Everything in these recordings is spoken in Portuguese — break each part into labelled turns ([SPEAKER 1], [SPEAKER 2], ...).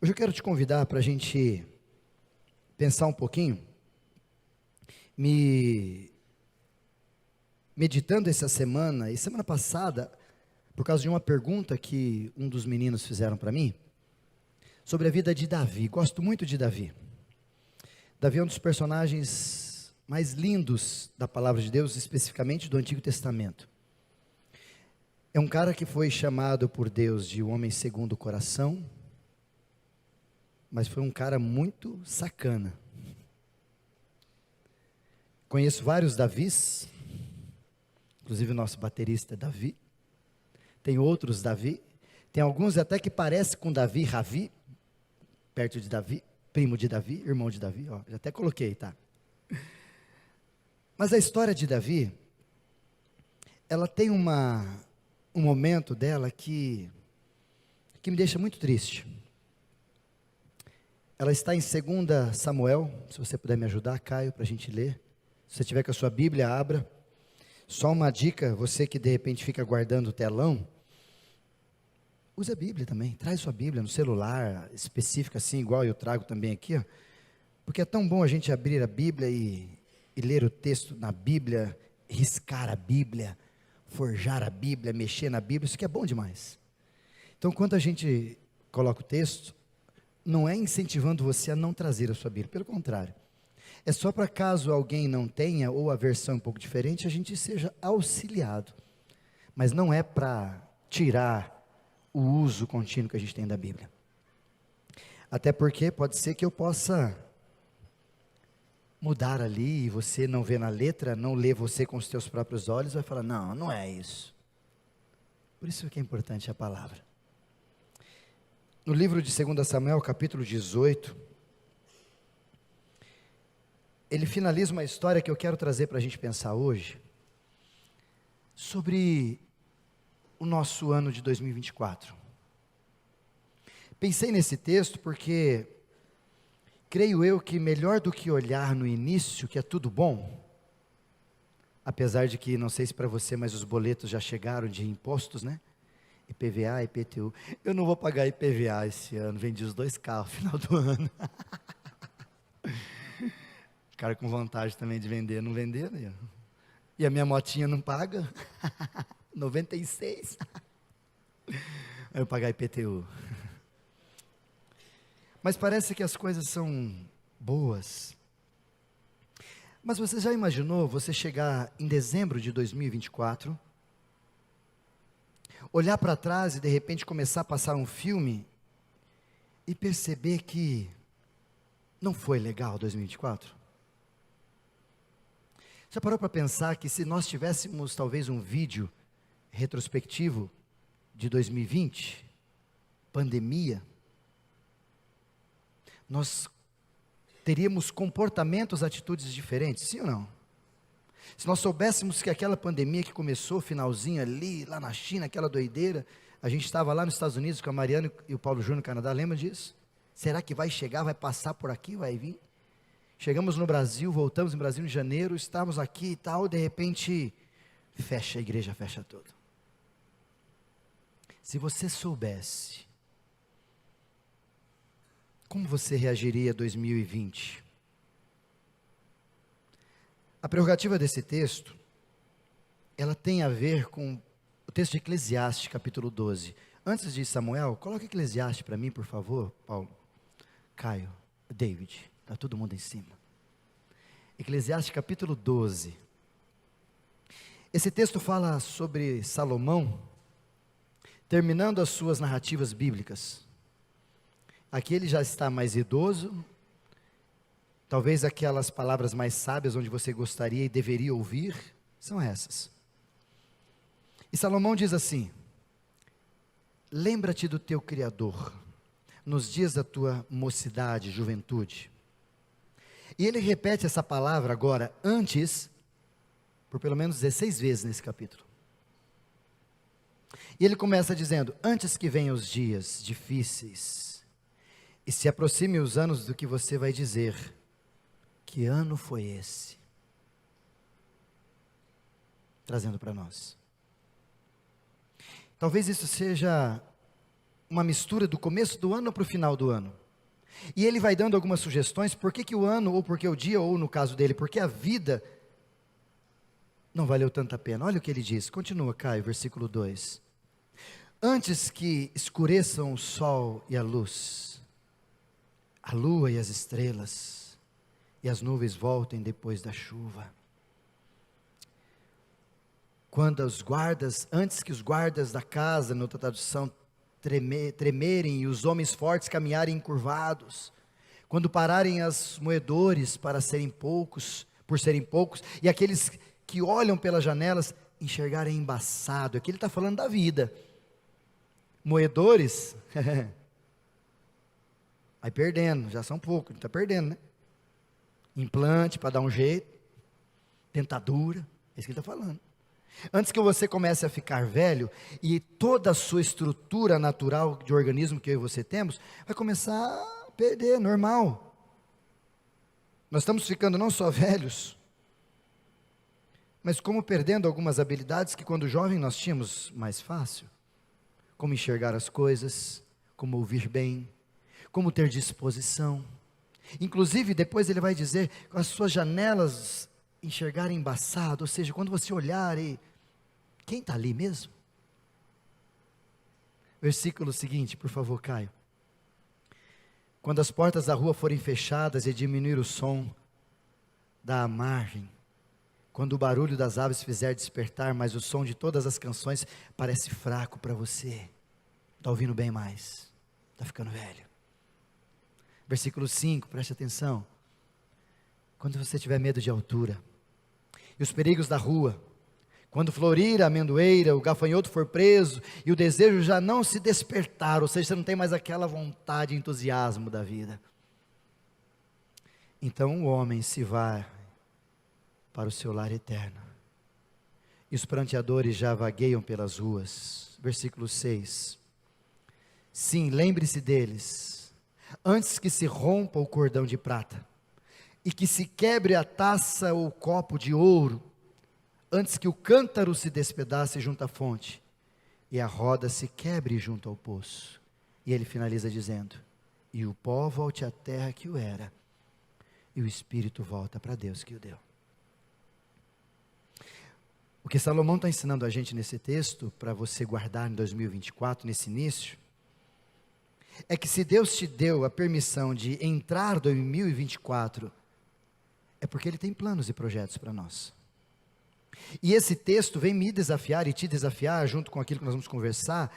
[SPEAKER 1] Hoje eu quero te convidar para a gente pensar um pouquinho, me meditando essa semana, e semana passada, por causa de uma pergunta que um dos meninos fizeram para mim, sobre a vida de Davi. Gosto muito de Davi. Davi é um dos personagens mais lindos da palavra de Deus, especificamente do Antigo Testamento. É um cara que foi chamado por Deus de homem segundo o coração, mas foi um cara muito sacana. Conheço vários Davis, inclusive o nosso baterista é Davi. Tem outros Davi. Tem alguns até que parecem com Davi, Ravi, perto de Davi, primo de Davi, irmão de Davi, ó, já até coloquei, tá? Mas a história de Davi, ela tem um momento dela que me deixa muito triste. Ela está em 2 Samuel, se você puder me ajudar, Caio, para a gente ler. Se você tiver com a sua Bíblia, abra. Só uma dica, você que de repente fica guardando o telão, use a Bíblia também, traz sua Bíblia no celular, específica assim, igual eu trago também aqui, ó, porque é tão bom a gente abrir a Bíblia e ler o texto na Bíblia, riscar a Bíblia, forjar a Bíblia, mexer na Bíblia, isso que é bom demais. Então, quando a gente coloca o texto, não é incentivando você a não trazer a sua Bíblia, pelo contrário, é só para caso alguém não tenha, ou a versão um pouco diferente, a gente seja auxiliado, mas não é para tirar o uso contínuo que a gente tem da Bíblia, até porque pode ser que eu possa mudar ali, e você não vê na letra, não lê você com os teus próprios olhos, vai falar, não, não é isso. Por isso que é importante a palavra. No livro de 2 Samuel, capítulo 18, ele finaliza uma história que eu quero trazer para a gente pensar hoje, sobre o nosso ano de 2024. Pensei nesse texto porque, creio eu que melhor do que olhar no início, que é tudo bom, apesar de que, não sei se para você, mas os boletos já chegaram de impostos, né? IPVA, IPTU. Eu não vou pagar IPVA esse ano, vendi os 2 carros no final do ano. Cara com vontade também de vender, não vender, né? E a minha motinha não paga, 96. Eu pagar IPTU. Mas parece que as coisas são boas. Mas você já imaginou você chegar em dezembro de 2024, olhar para trás e de repente começar a passar um filme e perceber que não foi legal 2024? Já parou para pensar que se nós tivéssemos talvez um vídeo retrospectivo de 2020, pandemia, nós teríamos comportamentos, atitudes diferentes, sim ou não? Se nós soubéssemos que aquela pandemia que começou, finalzinho ali, lá na China, aquela doideira, a gente estava lá nos Estados Unidos com a Mariana e o Paulo Júnior no Canadá, lembra disso? Será que vai chegar, vai passar por aqui, vai vir? Chegamos no Brasil, voltamos em Brasília em janeiro, estávamos aqui e tal, de repente, fecha a igreja, fecha tudo. Se você soubesse, como você reagiria a 2020? A prerrogativa desse texto, ela tem a ver com o texto de Eclesiastes, capítulo 12. Antes de Samuel, coloca Eclesiastes para mim, por favor, Paulo, Caio, David, está todo mundo em cima. Eclesiastes capítulo 12. Esse texto fala sobre Salomão, terminando as suas narrativas bíblicas. Aqui ele já está mais idoso, talvez aquelas palavras mais sábias onde você gostaria e deveria ouvir, são essas. E Salomão diz assim: lembra-te do teu Criador, nos dias da tua mocidade, juventude. E ele repete essa palavra agora, antes, por pelo menos 16 vezes nesse capítulo. E ele começa dizendo, antes que venham os dias difíceis, e se aproxime os anos do que você vai dizer, que ano foi esse? Trazendo para nós. Talvez isso seja uma mistura do começo do ano para o final do ano. E ele vai dando algumas sugestões, por que o ano, ou porque o dia, ou no caso dele, porque a vida não valeu tanta pena. Olha o que ele diz, continua, Caio, versículo 2. Antes que escureçam o sol e a luz, a lua e as estrelas, e as nuvens voltem depois da chuva. Quando antes que os guardas da casa, na outra tradução, tremerem e os homens fortes caminharem encurvados, quando pararem os moedores por serem poucos, e aqueles que olham pelas janelas enxergarem embaçado. Aqui ele está falando da vida. Moedores, vai perdendo, já são poucos, está perdendo, né? Implante para dar um jeito, dentadura, é isso que ele está falando. Antes que você comece a ficar velho e toda a sua estrutura natural de organismo que eu e você temos, vai começar a perder, normal. Nós estamos ficando não só velhos, mas como perdendo algumas habilidades que quando jovem nós tínhamos mais fácil. Como enxergar as coisas, como ouvir bem, como ter disposição. Inclusive depois ele vai dizer, as suas janelas enxergarem embaçado, ou seja, quando você olhar e, quem está ali mesmo? Versículo seguinte, por favor, Caio. Quando as portas da rua forem fechadas e diminuir o som da margem, quando o barulho das aves fizer despertar, mas o som de todas as canções parece fraco para você, está ouvindo bem mais, está ficando velho. Versículo 5, preste atenção. Quando você tiver medo de altura, e os perigos da rua, quando florir a amendoeira, o gafanhoto for preso, e o desejo já não se despertar, ou seja, você não tem mais aquela vontade, entusiasmo da vida. Então o homem se vai para o seu lar eterno, e os pranteadores já vagueiam pelas ruas. Versículo 6. Sim, lembre-se deles, antes que se rompa o cordão de prata, e que se quebre a taça ou o copo de ouro, antes que o cântaro se despedace junto à fonte, e a roda se quebre junto ao poço. E ele finaliza dizendo, e o pó volte à terra que o era, e o espírito volta para Deus que o deu. O que Salomão está ensinando a gente nesse texto, para você guardar em 2024, nesse início, é que se Deus te deu a permissão de entrar em 2024, é porque Ele tem planos e projetos para nós. E esse texto vem me desafiar e te desafiar, junto com aquilo que nós vamos conversar,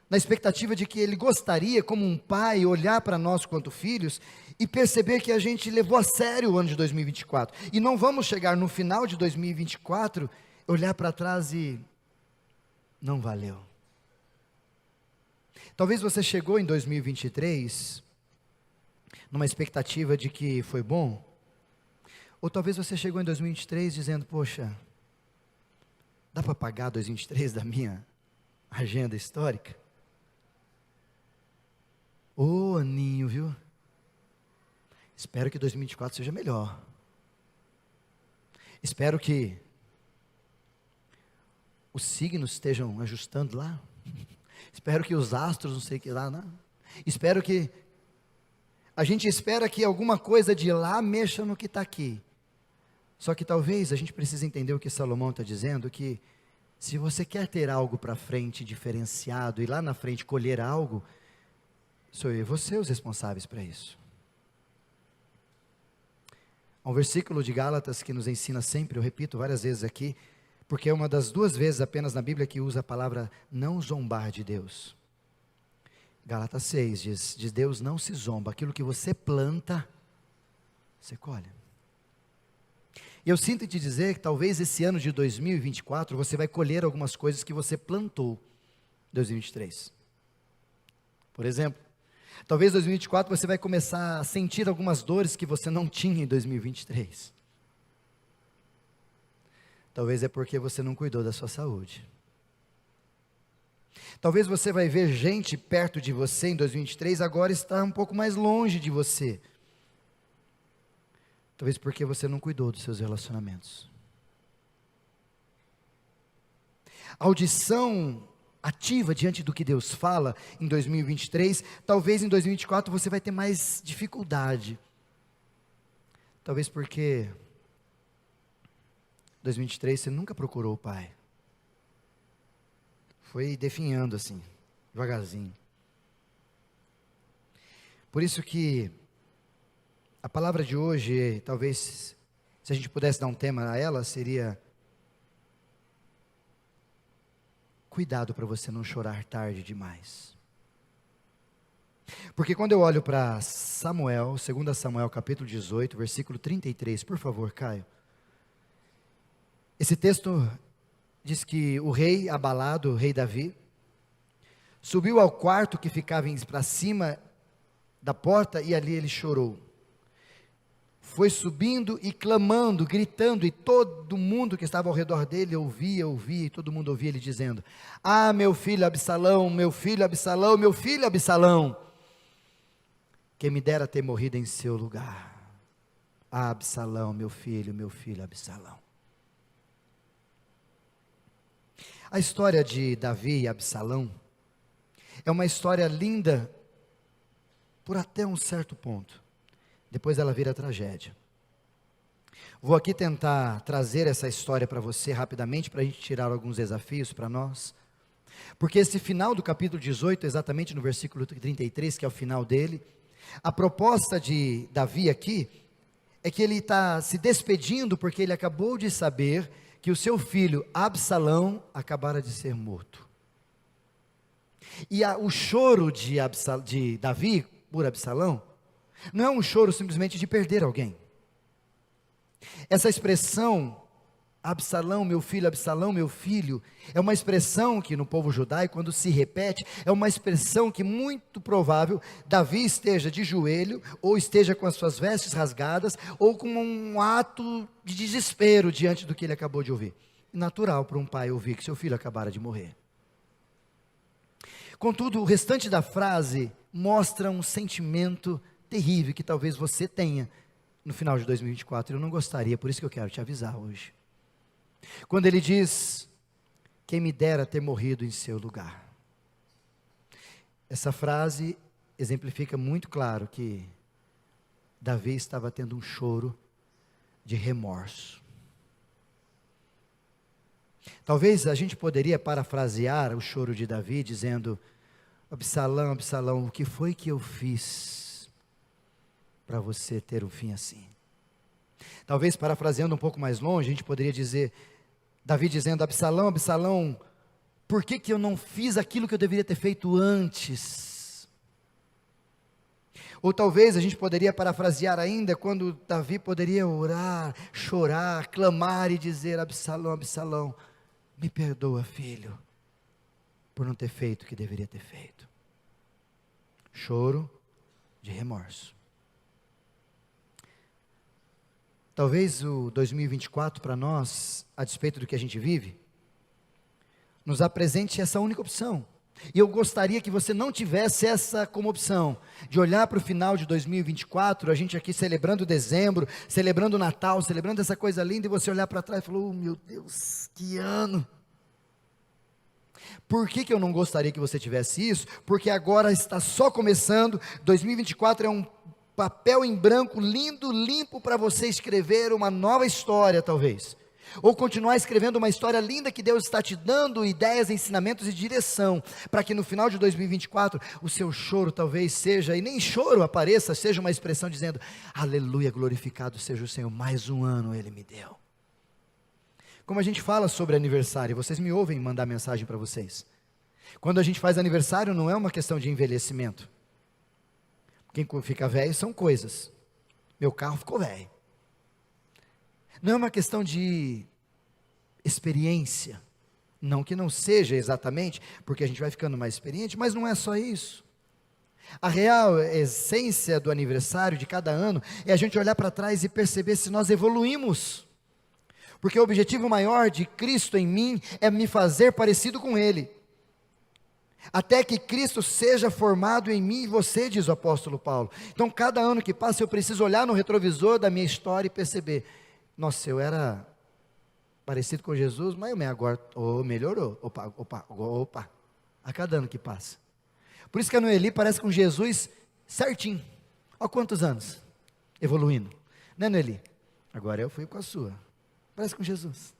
[SPEAKER 1] na expectativa de que Ele gostaria, como um pai, olhar para nós quanto filhos, e perceber que a gente levou a sério o ano de 2024, e não vamos chegar no final de 2024, olhar para trás e, não valeu. Talvez você chegou em 2023, numa expectativa de que foi bom, ou talvez você chegou em 2023 dizendo, poxa, dá para pagar 2023 da minha agenda histórica? Ô, aninho, viu? Espero que 2024 seja melhor. Espero que os signos estejam ajustando lá. Espero que os astros, não sei o que lá, não. Espero que, a gente espera que alguma coisa de lá mexa no que está aqui. Só que talvez a gente precise entender o que Salomão está dizendo, que se você quer ter algo para frente diferenciado, e lá na frente colher algo, sou eu e você os responsáveis para isso. Há um versículo de Gálatas que nos ensina sempre, eu repito várias vezes aqui, porque é uma das 2 vezes apenas na Bíblia que usa a palavra não zombar de Deus. Gálatas 6 diz, de Deus não se zomba, aquilo que você planta, você colhe. E eu sinto te dizer que talvez esse ano de 2024, você vai colher algumas coisas que você plantou em 2023. Por exemplo, talvez em 2024 você vai começar a sentir algumas dores que você não tinha em 2023. Talvez é porque você não cuidou da sua saúde. Talvez você vai ver gente perto de você em 2023, agora está um pouco mais longe de você. Talvez porque você não cuidou dos seus relacionamentos. A audição ativa diante do que Deus fala em 2023, talvez em 2024 você vai ter mais dificuldade. Talvez porque 2023 você nunca procurou o Pai. Foi definhando assim, devagarzinho. Por isso que a palavra de hoje, talvez, se a gente pudesse dar um tema a ela, seria: cuidado para você não chorar tarde demais. Porque quando eu olho para Samuel, 2 Samuel capítulo 18, versículo 33, por favor, Caio. Esse texto diz que o rei abalado, o rei Davi, subiu ao quarto que ficava para cima da porta e ali ele chorou. Foi subindo e clamando, gritando, e todo mundo que estava ao redor dele ouvia, e todo mundo ouvia ele dizendo: ah, meu filho Absalão, meu filho Absalão, meu filho Absalão, quem me dera ter morrido em seu lugar. Ah, Absalão, meu filho Absalão. A história de Davi e Absalão é uma história linda por até um certo ponto. Depois ela vira tragédia. Vou aqui tentar trazer essa história para você rapidamente, para a gente tirar alguns desafios para nós. Porque esse final do capítulo 18, exatamente no versículo 33, que é o final dele, a proposta de Davi aqui, é que ele está se despedindo, porque ele acabou de saber que o seu filho Absalão acabara de ser morto. E o choro de Davi por Absalão, não é um choro simplesmente de perder alguém. Essa expressão, Absalão, meu filho, é uma expressão que no povo judaico, quando se repete, é uma expressão que muito provável Davi esteja de joelho, ou esteja com as suas vestes rasgadas, ou com um ato de desespero diante do que ele acabou de ouvir. Natural para um pai ouvir que seu filho acabara de morrer. Contudo, o restante da frase mostra um sentimento terrível que talvez você tenha no final de 2024, eu não gostaria, por isso que eu quero te avisar hoje. Quando ele diz: quem me dera ter morrido em seu lugar. Essa frase exemplifica muito claro que Davi estava tendo um choro de remorso. Talvez a gente poderia parafrasear o choro de Davi dizendo: Absalão, Absalão, o que foi que eu fiz para você ter um fim assim? Talvez parafraseando um pouco mais longe, a gente poderia dizer, Davi dizendo: Absalão, Absalão, por que eu não fiz aquilo que eu deveria ter feito antes? Ou talvez a gente poderia parafrasear ainda, quando Davi poderia orar, chorar, clamar e dizer: Absalão, Absalão, me perdoa, filho, por não ter feito o que deveria ter feito. Choro de remorso. Talvez o 2024 para nós, a despeito do que a gente vive, nos apresente essa única opção. E eu gostaria que você não tivesse essa como opção, de olhar para o final de 2024, a gente aqui celebrando dezembro, celebrando o Natal, celebrando essa coisa linda, e você olhar para trás e falar: oh meu Deus, que ano! Por que eu não gostaria que você tivesse isso? Porque agora está só começando, 2024 é um papel em branco, lindo, limpo, para você escrever uma nova história talvez, ou continuar escrevendo uma história linda que Deus está te dando ideias, ensinamentos e direção, para que no final de 2024, o seu choro talvez seja, e nem choro apareça, seja uma expressão dizendo: aleluia, glorificado seja o Senhor, mais um ano Ele me deu. Como a gente fala sobre aniversário, vocês me ouvem mandar mensagem para vocês, quando a gente faz aniversário não é uma questão de envelhecimento. Quem fica velho são coisas. Meu carro ficou velho. Não é uma questão de experiência. Não que não seja exatamente, porque a gente vai ficando mais experiente, mas não é só isso. A real essência do aniversário de cada ano é a gente olhar para trás e perceber se nós evoluímos. Porque o objetivo maior de Cristo em mim é me fazer parecido com Ele. Até que Cristo seja formado em mim e você, diz o apóstolo Paulo. Então cada ano que passa eu preciso olhar no retrovisor da minha história e perceber: nossa, eu era parecido com Jesus, mas agora melhorou, opa. a cada ano que passa. Por isso que a Noeli parece com Jesus certinho. Olha quantos anos evoluindo. Né, Noeli? Agora eu fui com a sua. Parece com Jesus.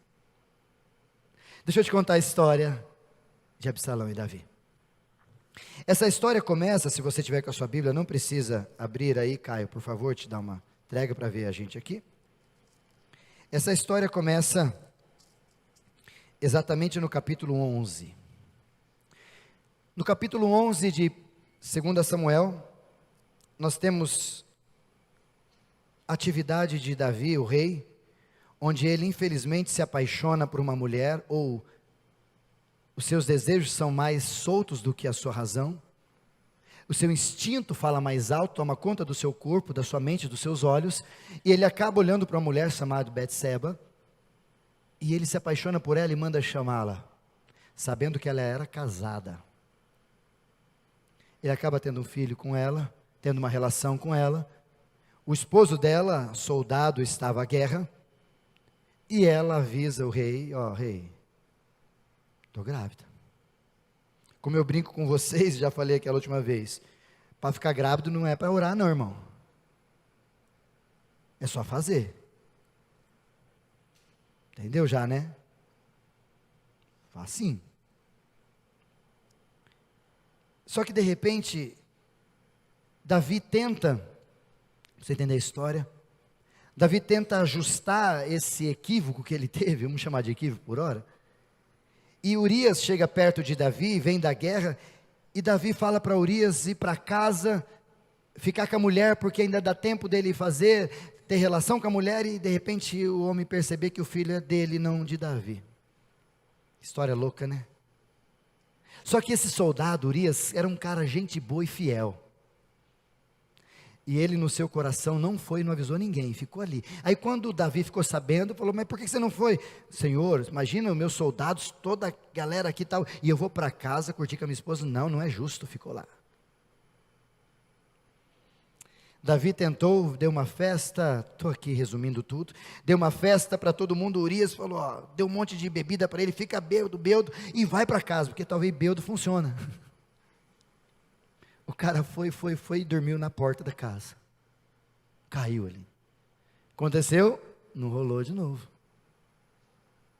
[SPEAKER 1] Deixa eu te contar a história de Absalão e Davi. Essa história começa, se você tiver com a sua Bíblia, não precisa abrir aí, Caio, por favor, te dá uma entrega para ver a gente aqui. Essa história começa exatamente no capítulo 11. No capítulo 11 de 2 Samuel, nós temos a atividade de Davi, o rei, onde ele infelizmente se apaixona por uma mulher, ou os seus desejos são mais soltos do que a sua razão, o seu instinto fala mais alto, toma conta do seu corpo, da sua mente, dos seus olhos, e ele acaba olhando para uma mulher chamada Betseba, e ele se apaixona por ela e manda chamá-la, sabendo que ela era casada. Ele acaba tendo um filho com ela, tendo uma relação com ela. O esposo dela, soldado, estava à guerra, e ela avisa o rei: ó, rei, estou grávida. Como eu brinco com vocês, já falei aquela última vez, para ficar grávido não é para orar não, irmão. É só fazer. Entendeu já, né? Facinho. Só que de repente, Davi tenta, pra você entender a história, Davi tenta ajustar esse equívoco que ele teve, vamos chamar de equívoco por hora, e Urias chega perto de Davi, vem da guerra, e Davi fala para Urias ir para casa, ficar com a mulher, porque ainda dá tempo dele ter relação com a mulher, e de repente o homem perceber que o filho é dele, não de Davi. História louca, né? Só que esse soldado, Urias, era um cara gente boa e fiel. E ele no seu coração não foi, não avisou ninguém, ficou ali. Aí quando Davi ficou sabendo, falou: mas por que você não foi? Senhor, imagina os meus soldados, toda a galera aqui e tal, e eu vou para casa curtir com a minha esposa. Não, não é justo, ficou lá. Davi tentou, deu uma festa, estou aqui resumindo tudo, deu uma festa para todo mundo. Urias falou, ó, deu um monte de bebida para ele, fica bêbado, e vai para casa, porque talvez bêbado funciona. O cara foi e dormiu na porta da casa, caiu ali. Aconteceu? Não rolou de novo,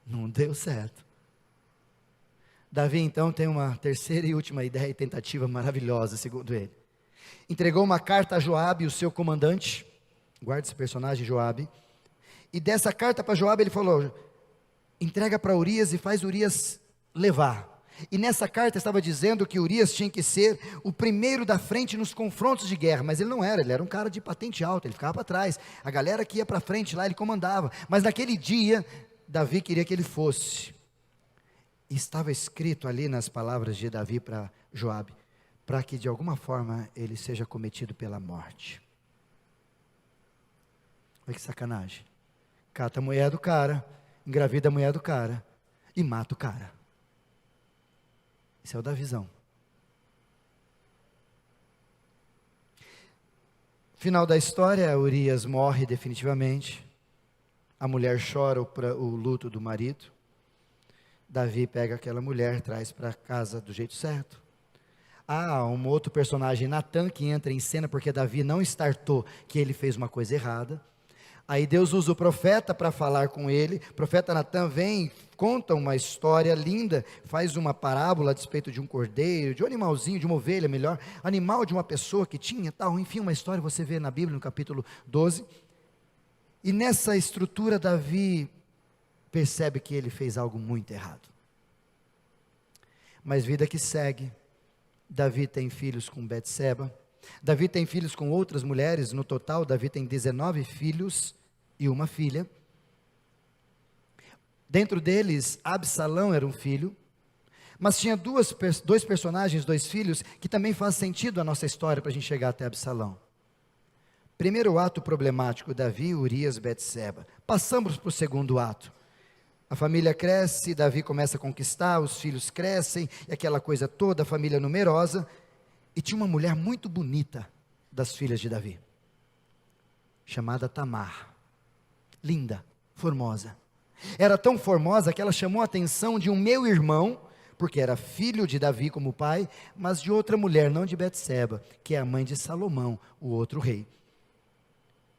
[SPEAKER 1] não deu certo. Davi então tem uma terceira e última ideia e tentativa maravilhosa, segundo ele. Entregou uma carta a Joabe, o seu comandante, guarda esse personagem Joabe, e dessa carta para Joabe ele falou, entrega para Urias e faz Urias levar. E nessa carta estava dizendo que Urias tinha que ser o primeiro da frente nos confrontos de guerra, mas ele não era, ele era um cara de patente alta, ele ficava para trás, a galera que ia para frente lá ele comandava, mas naquele dia Davi queria que ele fosse, e estava escrito ali nas palavras de Davi para Joabe, para que de alguma forma ele seja cometido pela morte. Olha que sacanagem, cata a mulher do cara, engravida a mulher do cara, e mata o cara. Isso é o da visão. Final da história, Urias morre definitivamente, a mulher chora o luto do marido, Davi pega aquela mulher, traz para casa do jeito certo. Há um outro personagem, Natã, que entra em cena porque Davi não startou que ele fez uma coisa errada. Aí Deus usa o profeta para falar com ele. O profeta Natã vem, conta uma história linda, faz uma parábola a respeito de um cordeiro, de um animalzinho, de uma ovelha melhor, animal de uma pessoa que tinha tal, enfim, uma história você vê na Bíblia no capítulo 12. E nessa estrutura Davi percebe que ele fez algo muito errado. Mas vida que segue, Davi tem filhos com Betseba, Davi tem filhos com outras mulheres, no total Davi tem 19 filhos e uma filha. Dentro deles, Absalão era um filho, mas tinha dois personagens, dois filhos, que também faz sentido a nossa história para a gente chegar até Absalão. Primeiro ato problemático, Davi, Urias, Betseba. Passamos para o segundo ato. A família cresce, Davi começa a conquistar, os filhos crescem, e aquela coisa toda, a família numerosa. E tinha uma mulher muito bonita das filhas de Davi, chamada Tamar, linda, formosa. Era tão formosa que ela chamou a atenção de um meu irmão, porque era filho de Davi como pai, mas de outra mulher, não de Betseba, que é a mãe de Salomão, o outro rei.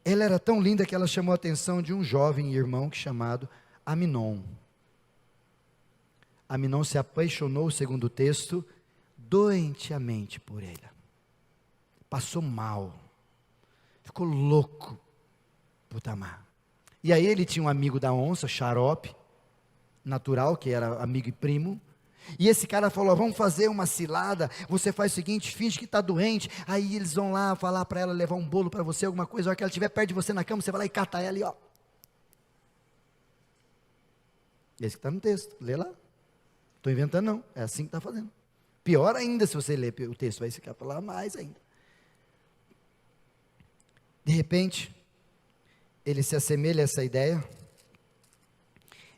[SPEAKER 1] Ela era tão linda que ela chamou a atenção de um jovem irmão chamado Aminon. Aminon se apaixonou, segundo o texto, doentiamente por ela. Passou mal, ficou louco por Tamar. E aí ele tinha um amigo da onça, Xarope, natural, que era amigo e primo. E esse cara falou: vamos fazer uma cilada, você faz o seguinte, finge que está doente, aí eles vão lá falar para ela levar um bolo para você, alguma coisa, a hora que ela estiver perto de você na cama, você vai lá e cata ela e ó. Esse que está no texto, lê lá. Estou inventando não, é assim que está fazendo. Pior ainda se você ler o texto, vai ficar falar mais ainda. De repente, ele se assemelha a essa ideia,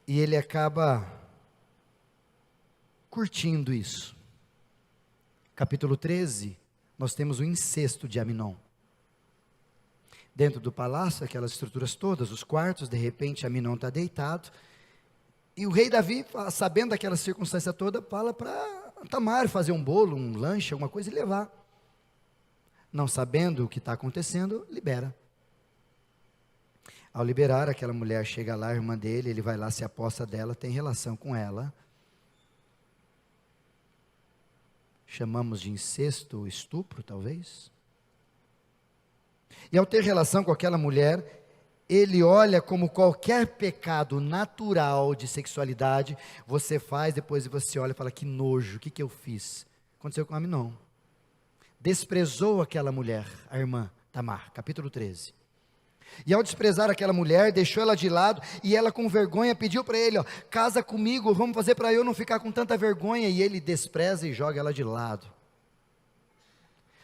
[SPEAKER 1] e ele acaba curtindo isso. Capítulo 13, nós temos o incesto de Aminon. Dentro do palácio, aquelas estruturas todas, os quartos, de repente Aminon está deitado, e o rei Davi, sabendo daquela circunstância toda, fala para Tamar fazer um bolo, um lanche, alguma coisa e levar. Não sabendo o que está acontecendo, libera. Ao liberar, aquela mulher chega lá, a irmã dele, ele vai lá, se aposta dela, tem relação com ela. Chamamos de incesto, estupro, talvez. E ao ter relação com aquela mulher, ele olha como qualquer pecado natural de sexualidade, você faz, depois você olha e fala: que nojo, o que eu fiz? Aconteceu com Aminon. Desprezou aquela mulher, a irmã Tamar, capítulo 13. E ao desprezar aquela mulher, deixou ela de lado, e ela com vergonha pediu para ele, ó, casa comigo, vamos fazer para eu não ficar com tanta vergonha, e ele despreza e joga ela de lado.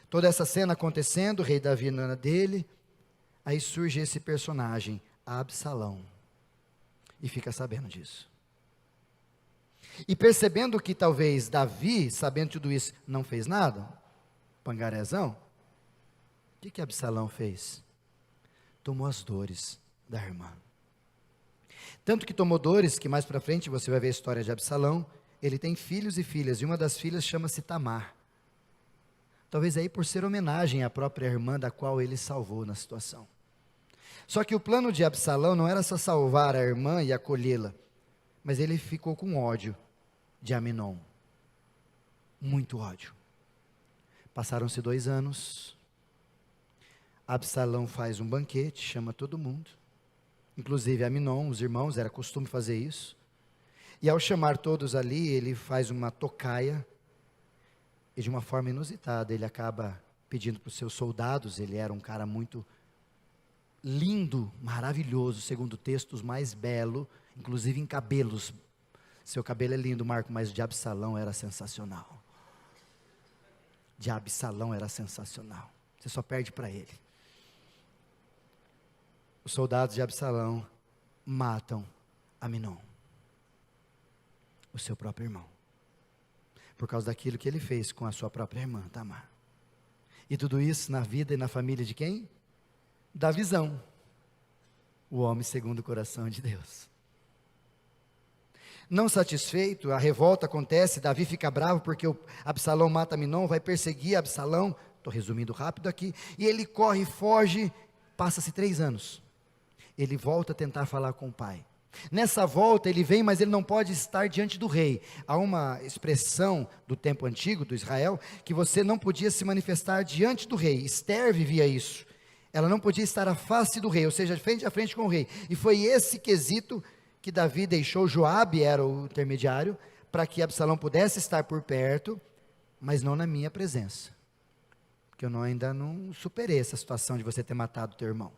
[SPEAKER 1] Toda essa cena acontecendo, o rei Davi na dele, aí surge esse personagem, Absalão, e fica sabendo disso. E percebendo que talvez Davi, sabendo tudo isso, não fez nada, pangarezão, o que Absalão fez? Tomou as dores da irmã. Tanto que tomou dores, que mais para frente você vai ver a história de Absalão, ele tem filhos e filhas, e uma das filhas chama-se Tamar. Talvez aí por ser homenagem à própria irmã da qual ele salvou na situação. Só que o plano de Absalão não era só salvar a irmã e acolhê-la, mas ele ficou com ódio de Aminon. Muito ódio. Passaram-se 2 anos, Absalão faz um banquete, chama todo mundo, inclusive Aminon, os irmãos, era costume fazer isso, e ao chamar todos ali, ele faz uma tocaia, e de uma forma inusitada, ele acaba pedindo para os seus soldados, ele era um cara muito lindo, maravilhoso, segundo textos, mais belo, inclusive em cabelos, seu cabelo é lindo, Marco, mas de Absalão era sensacional, de Absalão era sensacional, você só perde para ele. Os soldados de Absalão matam Aminon, o seu próprio irmão, por causa daquilo que ele fez com a sua própria irmã, Tamar. E tudo isso na vida e na família de quem? Da visão, o homem segundo o coração de Deus. Não satisfeito, a revolta acontece, Davi fica bravo porque o Absalão mata Aminon, vai perseguir Absalão, estou resumindo rápido aqui, e ele corre, foge, passa-se 3 anos. Ele volta a tentar falar com o pai. Nessa volta ele vem, mas ele não pode estar diante do rei. Há uma expressão do tempo antigo, do Israel, que você não podia se manifestar diante do rei. Esther vivia isso. Ela não podia estar à face do rei, ou seja, frente a frente com o rei. E foi esse quesito que Davi deixou, Joabe era o intermediário, para que Absalão pudesse estar por perto, mas não na minha presença. Porque eu ainda não superei essa situação de você ter matado teu irmão.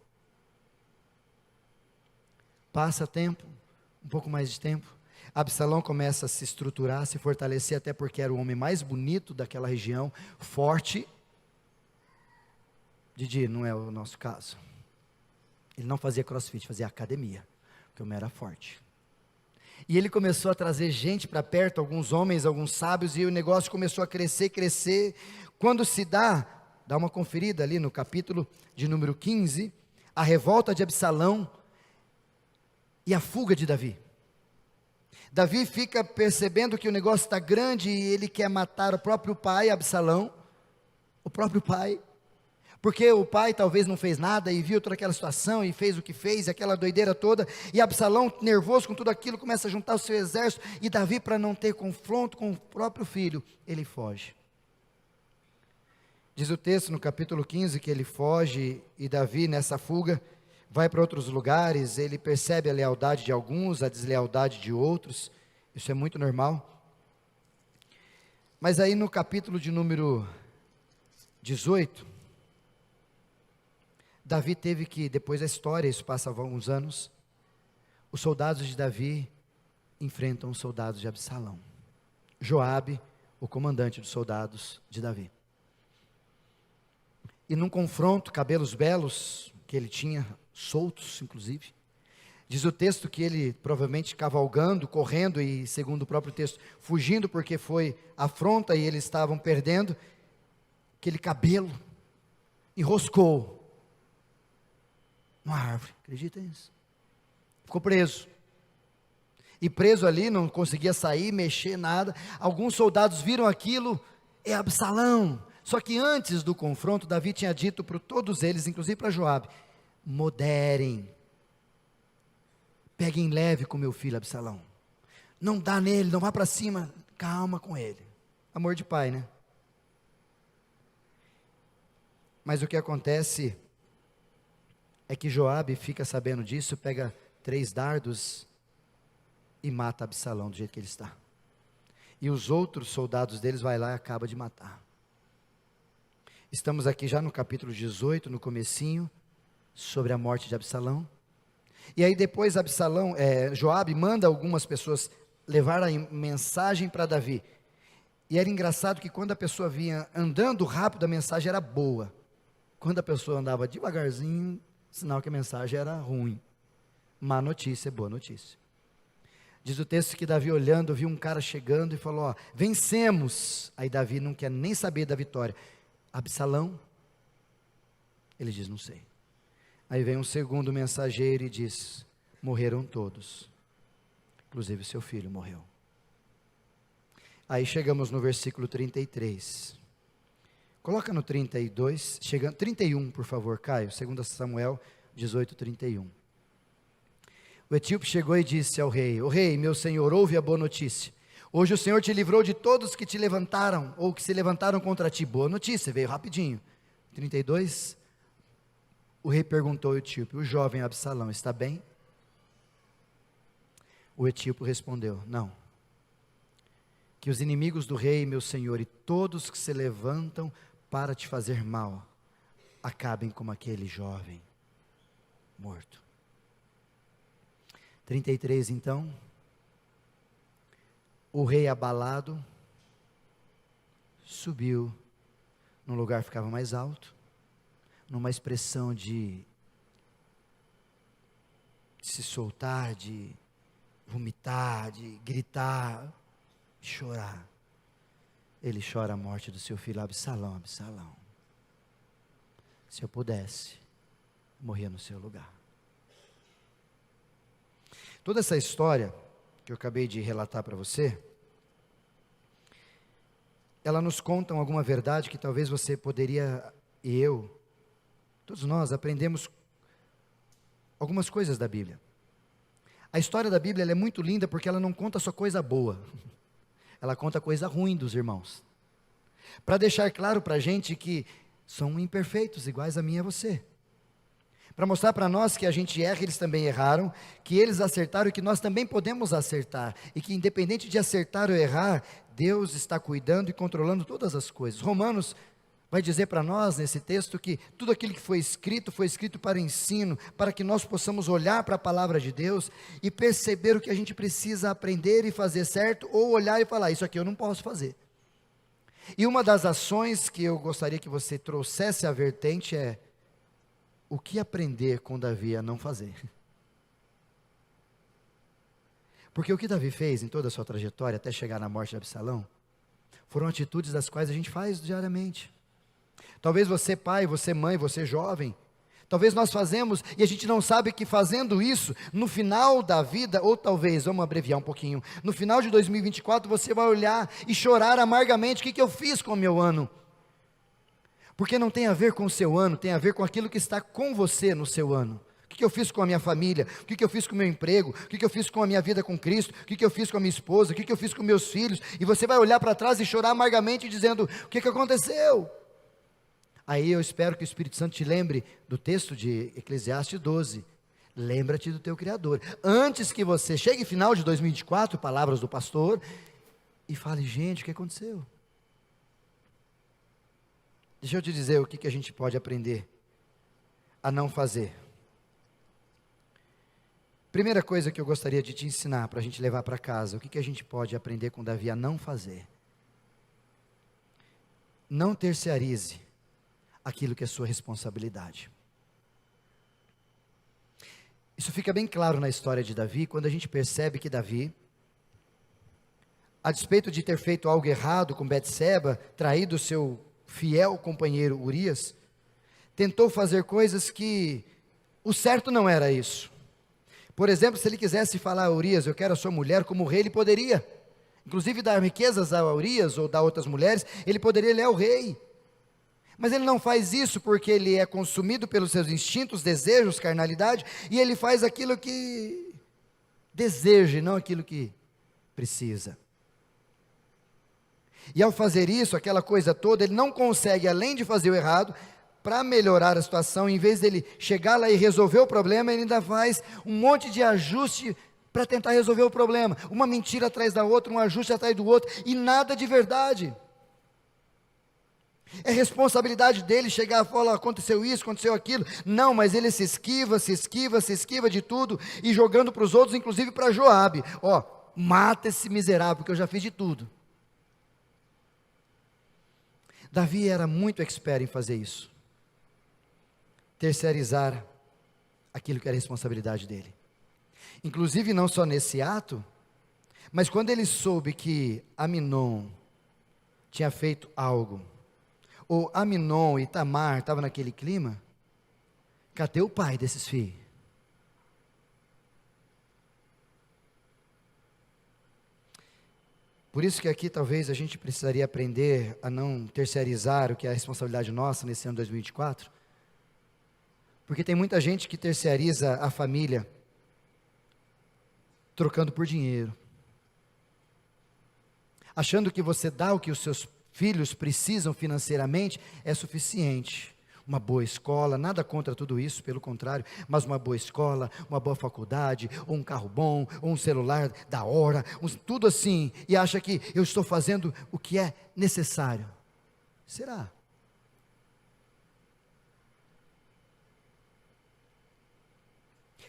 [SPEAKER 1] Passa tempo, um pouco mais de tempo, Absalão começa a se estruturar, se fortalecer, até porque era o homem mais bonito daquela região, forte. Didi, não é o nosso caso. Ele não fazia crossfit, fazia academia, porque o homem era forte. E ele começou a trazer gente para perto, alguns homens, alguns sábios, e o negócio começou a crescer, crescer. Quando se dá uma conferida ali no capítulo de número 15, a revolta de Absalão, e a fuga de Davi. Davi fica percebendo que o negócio está grande e ele quer matar o próprio pai, Absalão, o próprio pai, porque o pai talvez não fez nada e viu toda aquela situação e fez o que fez, aquela doideira toda, e Absalão, nervoso com tudo aquilo, começa a juntar o seu exército, e Davi, para não ter confronto com o próprio filho, ele foge. Diz o texto no capítulo 15 que ele foge, e Davi nessa fuga vai para outros lugares, ele percebe a lealdade de alguns, a deslealdade de outros, isso é muito normal. Mas aí no capítulo de número 18, Davi teve que, depois da história, isso passa alguns anos, os soldados de Davi enfrentam os soldados de Absalão. Joabe, o comandante dos soldados de Davi. E num confronto, cabelos belos, que ele tinha, soltos inclusive, diz o texto que ele provavelmente cavalgando, correndo e, segundo o próprio texto, fugindo porque foi afronta e eles estavam perdendo, aquele cabelo enroscou numa árvore, acredita nisso? Ficou preso. E preso ali, não conseguia sair, mexer, nada. Alguns soldados viram aquilo, é Absalão. Só que antes do confronto, Davi tinha dito para todos eles, inclusive para Joabe, moderem, peguem leve com meu filho Absalão. Não dá nele, não vá para cima, calma com ele. Amor de pai, né? Mas o que acontece é que Joabe fica sabendo disso, pega 3 dardos e mata Absalão do jeito que ele está. E os outros soldados deles vai lá e acaba de matar. Estamos aqui já no capítulo 18, no comecinho, sobre a morte de Absalão. E aí depois Joabe manda algumas pessoas levar a mensagem para Davi. E era engraçado que quando a pessoa vinha andando rápido, a mensagem era boa. Quando a pessoa andava devagarzinho, sinal que a mensagem era ruim. Má notícia, boa notícia. Diz o texto que Davi olhando, viu um cara chegando e falou, ó, vencemos. Aí Davi não quer nem saber da vitória. Absalão? Ele diz, não sei. Aí vem um segundo mensageiro e diz, morreram todos. Inclusive seu filho morreu. Aí chegamos no versículo 33. Coloca no 32, 31 por favor, Caio, 2 Samuel 18, 31. O etíope chegou e disse ao rei, o rei, meu senhor, ouve a boa notícia. Hoje o Senhor te livrou de todos que te levantaram, ou que se levantaram contra ti. Boa notícia, veio rapidinho. 32, o rei perguntou ao etíope, o jovem Absalão está bem? O etíope respondeu, não. Que os inimigos do rei, meu senhor, e todos que se levantam para te fazer mal, acabem como aquele jovem morto. 33 então, o rei abalado, subiu, num lugar que ficava mais alto, numa expressão de se soltar, de vomitar, de gritar, de chorar. Ele chora a morte do seu filho Absalão, Absalão. Se eu pudesse, morria no seu lugar. Toda essa história que eu acabei de relatar para você, ela nos conta alguma verdade que talvez você poderia, e eu, todos nós aprendemos algumas coisas da Bíblia. A história da Bíblia ela é muito linda porque ela não conta só coisa boa, ela conta coisa ruim dos irmãos, para deixar claro para a gente que são imperfeitos, iguais a mim e a você. Para mostrar para nós que a gente erra, eles também erraram, que eles acertaram e que nós também podemos acertar, e que independente de acertar ou errar, Deus está cuidando e controlando todas as coisas. Romanos vai dizer para nós nesse texto que tudo aquilo que foi escrito para ensino, para que nós possamos olhar para a palavra de Deus e perceber o que a gente precisa aprender e fazer certo, ou olhar e falar, isso aqui eu não posso fazer. E uma das ações que eu gostaria que você trouxesse à vertente é, o que aprender com Davi a não fazer? Porque o que Davi fez em toda a sua trajetória, até chegar na morte de Absalão, foram atitudes das quais a gente faz diariamente. Talvez você pai, você mãe, você jovem, Talvez nós fazemos e a gente não sabe que fazendo isso, no final da vida, ou talvez, vamos abreviar um pouquinho, no final de 2024 você vai olhar e chorar amargamente: o que eu fiz com o meu ano? Porque não tem a ver com o seu ano, tem a ver com aquilo que está com você no seu ano. O que eu fiz com a minha família? O que eu fiz com o meu emprego? O que eu fiz com a minha vida com Cristo? O que eu fiz com a minha esposa? O que eu fiz com meus filhos? E você vai olhar para trás e chorar amargamente dizendo: o que aconteceu? Aí eu espero que o Espírito Santo te lembre do texto de Eclesiastes 12. Lembra-te do teu Criador. Antes que você chegue final de 2024, palavras do pastor, e fale: gente, o que aconteceu? Deixa eu te dizer o que a gente pode aprender a não fazer. Primeira coisa que eu gostaria de te ensinar, para a gente levar para casa, o que a gente pode aprender com Davi a não fazer. Não terceirize aquilo que é sua responsabilidade. Isso fica bem claro na história de Davi, quando a gente percebe que Davi, a despeito de ter feito algo errado com Betseba, traído seu fiel companheiro Urias, tentou fazer coisas que o certo não era isso. Por exemplo, se ele quisesse falar a Urias: eu quero a sua mulher como rei, ele poderia, inclusive dar riquezas a Urias ou dar outras mulheres, ele poderia, ele é o rei. Mas ele não faz isso porque ele é consumido pelos seus instintos, desejos, carnalidade, e ele faz aquilo que deseja e não aquilo que precisa. E ao fazer isso, aquela coisa toda, ele não consegue, além de fazer o errado, para melhorar a situação, em vez dele chegar lá e resolver o problema, ele ainda faz um monte de ajuste para tentar resolver o problema. Uma mentira atrás da outra, um ajuste atrás do outro, e nada de verdade. É responsabilidade dele chegar e falar: aconteceu isso, aconteceu aquilo. Não, mas ele se esquiva de tudo, e jogando para os outros, inclusive para Joabe: mata esse miserável, porque eu já fiz de tudo. Davi era muito expert em fazer isso. Terceirizar aquilo que era responsabilidade dele. Inclusive não só nesse ato, mas quando ele soube que Aminon tinha feito algo, ou Aminon e Tamar estavam naquele clima, cadê o pai desses filhos? Por isso que aqui talvez a gente precisaria aprender a não terceirizar o que é a responsabilidade nossa nesse ano 2024, porque tem muita gente que terceiriza a família, trocando por dinheiro, achando que você dá o que os seus filhos precisam financeiramente é suficiente. Uma boa escola, nada contra tudo isso, pelo contrário, mas uma boa escola, uma boa faculdade, ou um carro bom, ou um celular da hora, tudo assim, e acha que eu estou fazendo o que é necessário. Será?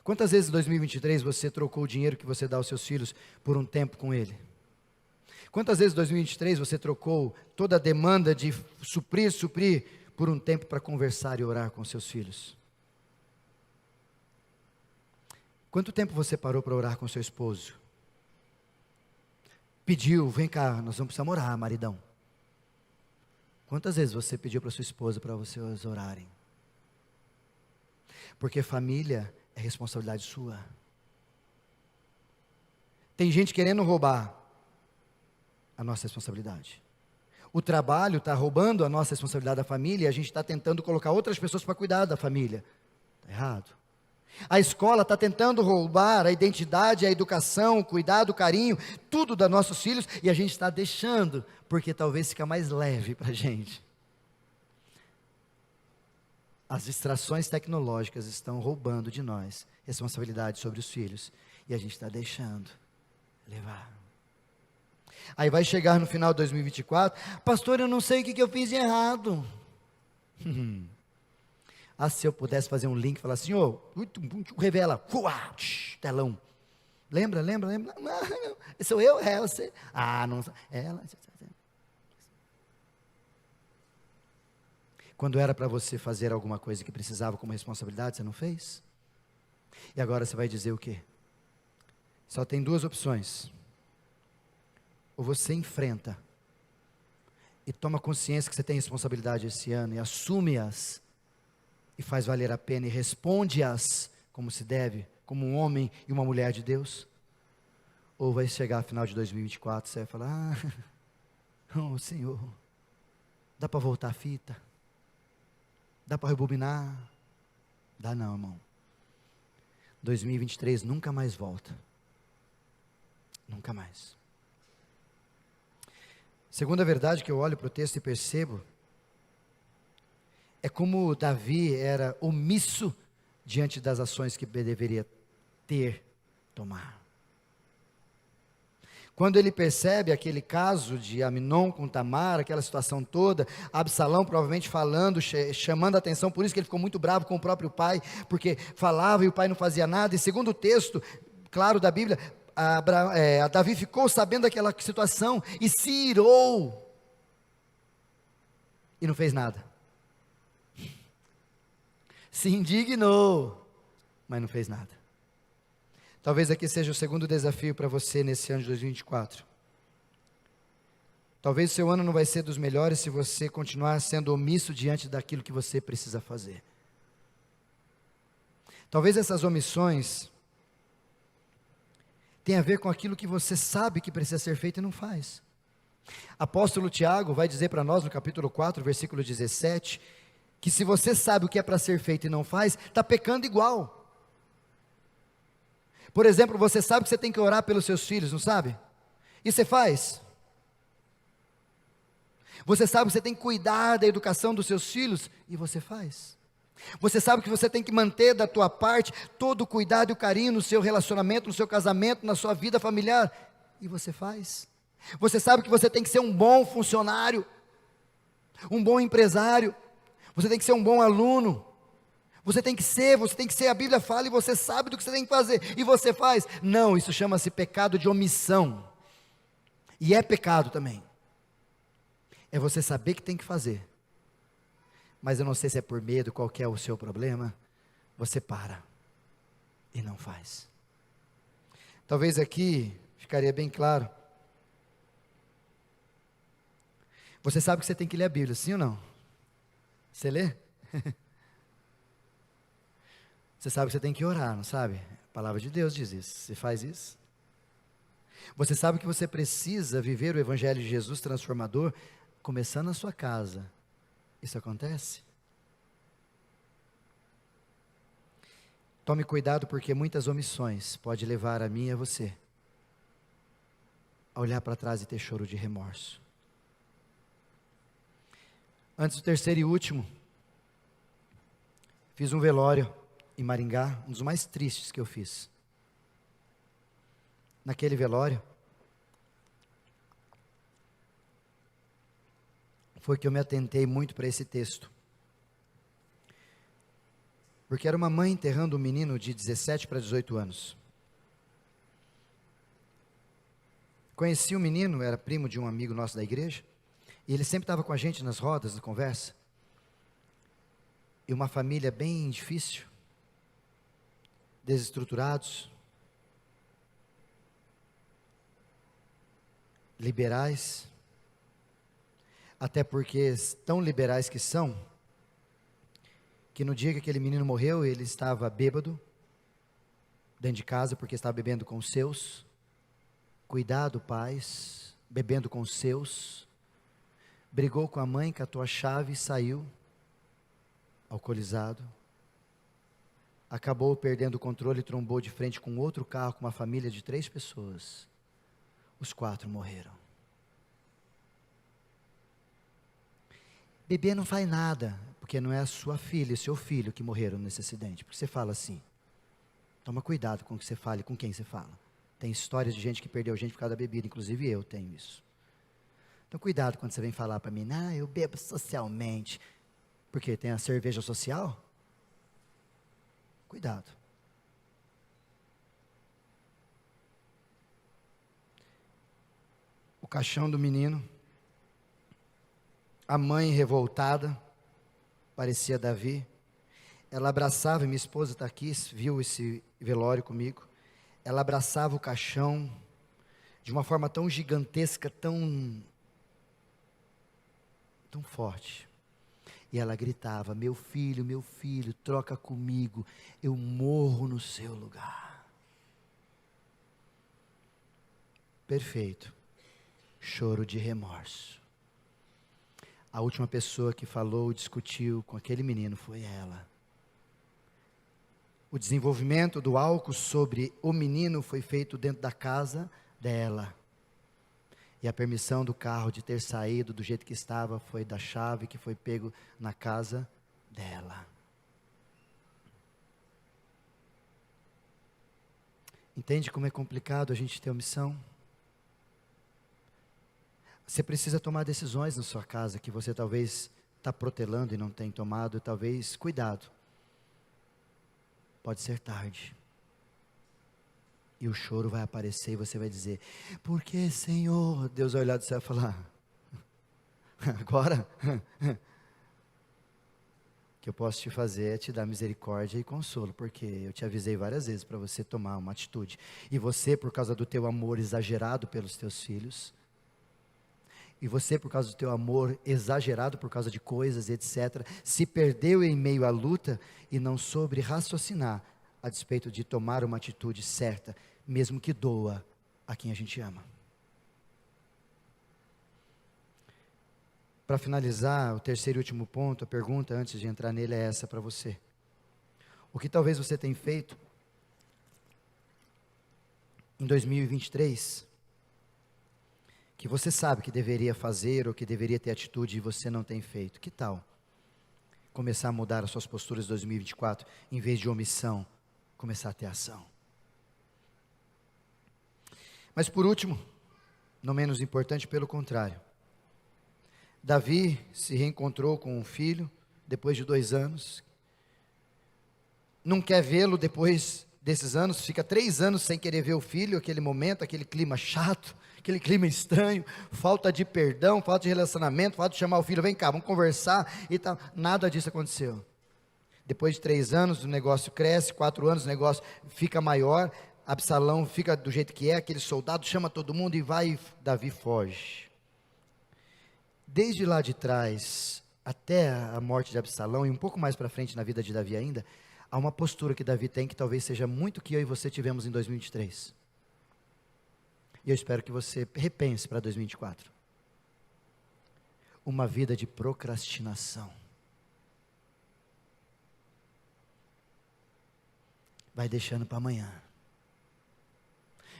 [SPEAKER 1] Quantas vezes em 2023 você trocou o dinheiro que você dá aos seus filhos por um tempo com ele? Quantas vezes em 2023 você trocou toda a demanda de suprir por um tempo para conversar e orar com seus filhos? Quanto tempo você parou para orar com seu esposo? Pediu: vem cá, nós vamos precisar orar, maridão. Quantas vezes você pediu para sua esposa para vocês orarem? Porque família é responsabilidade sua. Tem gente querendo roubar a nossa responsabilidade. O trabalho está roubando a nossa responsabilidade da família, e a gente está tentando colocar outras pessoas para cuidar da família. Está errado. A escola está tentando roubar a identidade, a educação, o cuidado, o carinho, tudo dos nossos filhos, e a gente está deixando, porque talvez fica mais leve para a gente. As distrações tecnológicas estão roubando de nós responsabilidade sobre os filhos, e a gente está deixando levar. Aí vai chegar no final de 2024, pastor, eu não sei o que eu fiz de errado. Se eu pudesse fazer um link e falar assim: revela, telão. Lembra? Não, sou eu, é você. Não, ela. Quando era para você fazer alguma coisa que precisava como responsabilidade, você não fez? E agora você vai dizer o quê? Só tem duas opções. Ou você enfrenta e toma consciência que você tem responsabilidade esse ano e assume-as, e faz valer a pena e responde-as como se deve, como um homem e uma mulher de Deus? Ou vai chegar final de 2024, você vai falar, oh Senhor, dá para voltar a fita? Dá para rebobinar? Dá não, irmão. 2023 nunca mais volta. Nunca mais. Segunda verdade que eu olho para o texto e percebo, é como Davi era omisso diante das ações que deveria tomar. Quando ele percebe aquele caso de Amnon com Tamar, aquela situação toda, Absalão provavelmente falando, chamando a atenção, por isso que ele ficou muito bravo com o próprio pai, porque falava e o pai não fazia nada, e segundo o texto, claro, da Bíblia, Davi ficou sabendo daquela situação, e se irou, e não fez nada, se indignou, mas não fez nada. Talvez aqui seja o segundo desafio para você nesse ano de 2024. Talvez o seu ano não vai ser dos melhores se você continuar sendo omisso diante daquilo que você precisa fazer. Talvez essas omissões tenham a ver com aquilo que você sabe que precisa ser feito e não faz. Apóstolo Tiago vai dizer para nós no capítulo 4, versículo 17, que se você sabe o que é para ser feito e não faz, está pecando igual. Por exemplo, você sabe que você tem que orar pelos seus filhos, não sabe? E você faz. Você sabe que você tem que cuidar da educação dos seus filhos, e você faz. Você sabe que você tem que manter da tua parte todo o cuidado e o carinho no seu relacionamento, no seu casamento, na sua vida familiar, e você faz. Você sabe que você tem que ser um bom funcionário, um bom empresário, você tem que ser um bom aluno, você tem que ser, a Bíblia fala e você sabe do que você tem que fazer, e você faz. Não, isso chama-se pecado de omissão, e é pecado também, é você saber que tem que fazer, mas eu não sei se é por medo, qual que é o seu problema, você para, e não faz. Talvez aqui, ficaria bem claro, você sabe que você tem que ler a Bíblia, sim ou não? Você lê? Você sabe que você tem que orar, não sabe? A palavra de Deus diz isso. Você faz isso? Você sabe que você precisa viver o Evangelho de Jesus transformador, começando na sua casa. Isso acontece? Tome cuidado, porque muitas omissões pode levar a mim e a você a olhar para trás e ter choro de remorso. Antes do terceiro e último, fiz um velório em Maringá, um dos mais tristes que eu fiz. Naquele velório, foi que eu me atentei muito para esse texto. Porque era uma mãe enterrando um menino de 17 para 18 anos. Conheci o menino, era primo de um amigo nosso da igreja, e ele sempre estava com a gente nas rodas, na conversa. E uma família bem difícil, desestruturados, liberais, até porque tão liberais que são, que no dia que aquele menino morreu, ele estava bêbado, dentro de casa, porque estava bebendo com os seus. Cuidado, pais, bebendo com os seus. Brigou com a mãe, catou a chave e saiu, alcoolizado. Acabou perdendo o controle e trombou de frente com outro carro, com uma família de 3 pessoas. Os 4 morreram. Bebê não faz nada, porque não é a sua filha e seu filho que morreram nesse acidente. Porque você fala assim, toma cuidado com o que você fala e com quem você fala. Tem histórias de gente que perdeu gente por causa da bebida, inclusive eu tenho isso. Então cuidado quando você vem falar para mim, eu bebo socialmente, porque tem a cerveja social. Cuidado. O caixão do menino, a mãe revoltada, parecia Davi, ela abraçava, minha esposa está aqui, viu esse velório comigo, ela abraçava o caixão, de uma forma tão gigantesca, tão forte, E ela gritava: meu filho, troca comigo, eu morro no seu lugar. Perfeito. Choro de remorso. A última pessoa que falou, discutiu com aquele menino foi ela. O desenvolvimento do álcool sobre o menino foi feito dentro da casa dela. E a permissão do carro de ter saído do jeito que estava foi da chave que foi pego na casa dela. Entende como é complicado a gente ter omissão? Você precisa tomar decisões na sua casa que você talvez está protelando e não tem tomado. Talvez, cuidado. Pode ser tarde. E o choro vai aparecer e você vai dizer: por que, Senhor? Deus vai olhar do céu e falar: agora, o que eu posso te fazer é te dar misericórdia e consolo, porque eu te avisei várias vezes para você tomar uma atitude. E você, por causa do teu amor exagerado pelos teus filhos, e você, por causa do teu amor exagerado por causa de coisas, etc., se perdeu em meio à luta e não soube raciocinar a despeito de tomar uma atitude certa, mesmo que doa a quem a gente ama. Para finalizar, o terceiro e último ponto, a pergunta antes de entrar nele é essa para você. O que talvez você tenha feito em 2023, que você sabe que deveria fazer ou que deveria ter atitude e você não tem feito? Que tal começar a mudar as suas posturas em 2024, em vez de omissão, começar a ter ação? Mas por último, não menos importante, pelo contrário, Davi se reencontrou com um filho, depois de 2 anos, não quer vê-lo depois desses anos, fica 3 anos sem querer ver o filho, aquele momento, aquele clima chato, aquele clima estranho, falta de perdão, falta de relacionamento, falta de chamar o filho: vem cá, vamos conversar, e tal. Nada disso aconteceu. Depois de 3 anos, o negócio cresce, 4 anos, o negócio fica maior, Absalão fica do jeito que é, aquele soldado chama todo mundo e vai, e Davi foge. Desde lá de trás, até a morte de Absalão, e um pouco mais para frente na vida de Davi ainda, há uma postura que Davi tem que talvez seja muito que eu e você tivemos em 2023. E eu espero que você repense para 2024. Uma vida de procrastinação. Vai deixando para amanhã.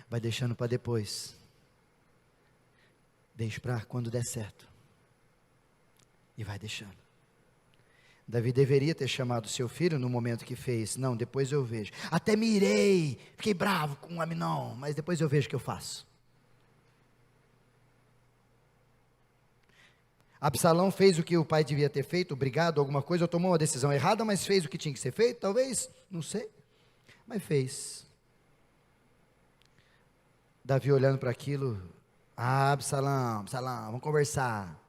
[SPEAKER 1] Vai deixando para depois. Deixa para quando der certo. E vai deixando. Davi deveria ter chamado seu filho no momento que fez: não, depois eu vejo. Até me irei, fiquei bravo com o Aminon, mas depois eu vejo o que eu faço. Absalão fez o que o pai devia ter feito, obrigado, alguma coisa, ou tomou uma decisão errada, mas fez o que tinha que ser feito, talvez, não sei, mas fez. Davi olhando para aquilo: Absalão, vamos conversar.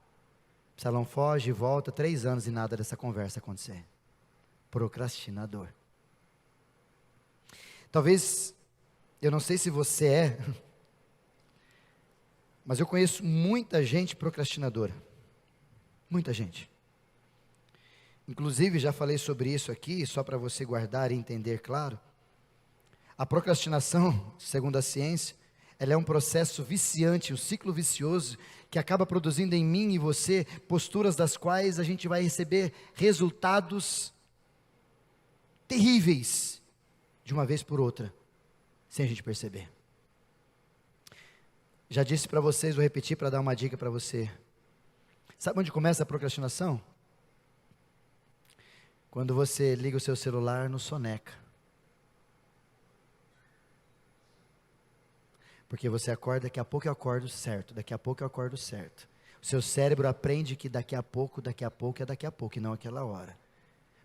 [SPEAKER 1] Absalão foge e volta, 3 anos e nada dessa conversa acontecer. Procrastinador. Talvez, eu não sei se você é, mas eu conheço muita gente procrastinadora. Muita gente. Inclusive, já falei sobre isso aqui, só para você guardar e entender, claro. A procrastinação, segundo a ciência, ela é um processo viciante, um ciclo vicioso, que acaba produzindo em mim e você posturas das quais a gente vai receber resultados terríveis, de uma vez por outra, sem a gente perceber. Já disse para vocês, vou repetir para dar uma dica para você. Sabe onde começa a procrastinação? Quando você liga o seu celular no soneca. Porque você acorda: daqui a pouco eu acordo certo, daqui a pouco eu acordo certo. O seu cérebro aprende que daqui a pouco é daqui a pouco, e não aquela hora.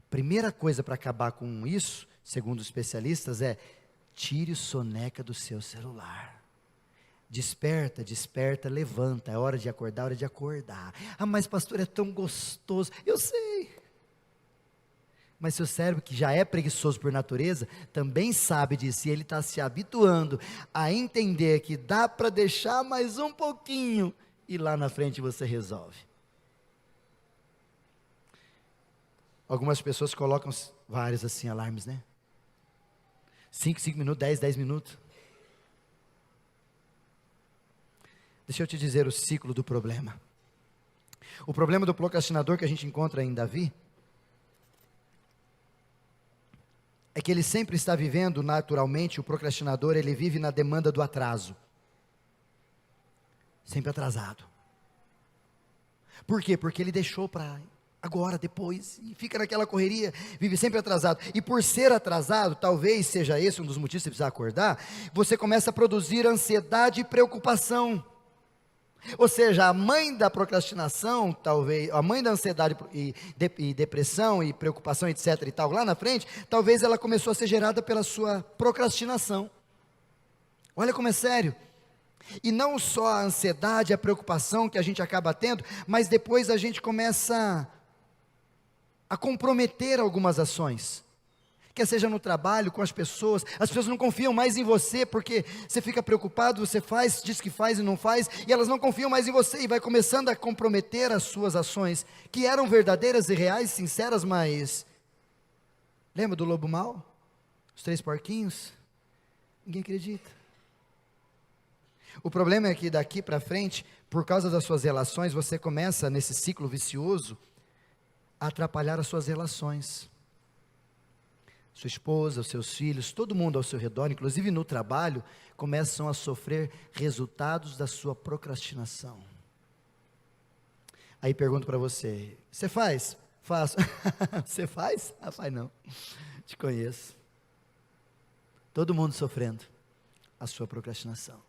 [SPEAKER 1] Primeira coisa para acabar com isso, segundo os especialistas, é: tire o soneca do seu celular. Desperta, levanta, é hora de acordar, hora de acordar. Ah, mas pastor, é tão gostoso. Eu sei. Mas seu cérebro, que já é preguiçoso por natureza, também sabe disso, e ele está se habituando a entender que dá para deixar mais um pouquinho, e lá na frente você resolve. Algumas pessoas colocam vários assim, alarmes, né? 5 minutos, 10 minutos. Deixa eu te dizer o ciclo do problema. O problema do procrastinador que a gente encontra em Davi é que ele sempre está vivendo naturalmente, o procrastinador, ele vive na demanda do atraso. Sempre atrasado. Por quê? Porque ele deixou para agora, depois, e fica naquela correria, vive sempre atrasado. E por ser atrasado, talvez seja esse um dos motivos que você precisa acordar, você começa a produzir ansiedade e preocupação. Ou seja, a mãe da procrastinação, talvez, a mãe da ansiedade e depressão e preocupação, etc. e tal, lá na frente, talvez ela começou a ser gerada pela sua procrastinação. Olha como é sério. E não só a ansiedade, a preocupação que a gente acaba tendo, mas depois a gente começa a comprometer algumas ações. Quer seja no trabalho, com as pessoas não confiam mais em você, porque você fica preocupado, você faz, diz que faz e não faz, e elas não confiam mais em você, e vai começando a comprometer as suas ações, que eram verdadeiras e reais, sinceras, mas, lembra do lobo mau? Os 3 porquinhos? Ninguém acredita. O problema é que daqui para frente, por causa das suas relações, você começa nesse ciclo vicioso, a atrapalhar as suas relações. Sua esposa, os seus filhos, todo mundo ao seu redor, inclusive no trabalho, começam a sofrer resultados da sua procrastinação. Aí pergunto para você, você faz? Faço. Você faz? Ah, faz não. Te conheço. Todo mundo sofrendo a sua procrastinação.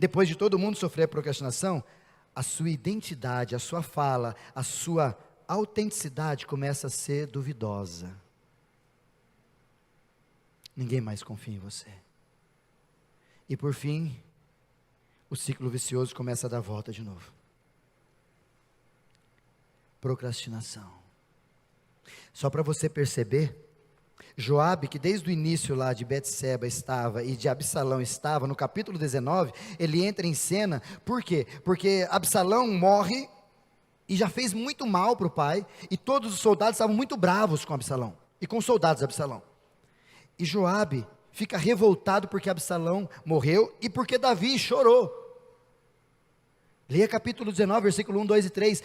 [SPEAKER 1] Depois de todo mundo sofrer a procrastinação, a sua identidade, a sua fala, a sua autenticidade começa a ser duvidosa. Ninguém mais confia em você. E por fim, o ciclo vicioso começa a dar volta de novo. Procrastinação. Só para você perceber, Joabe, que desde o início lá de Betseba estava e de Absalão estava, no capítulo 19, ele entra em cena, por quê? Porque Absalão morre e já fez muito mal para o pai, e todos os soldados estavam muito bravos com Absalão, e com os soldados de Absalão. E Joabe fica revoltado porque Absalão morreu e porque Davi chorou. Leia capítulo 19, versículo 1, 2 e 3.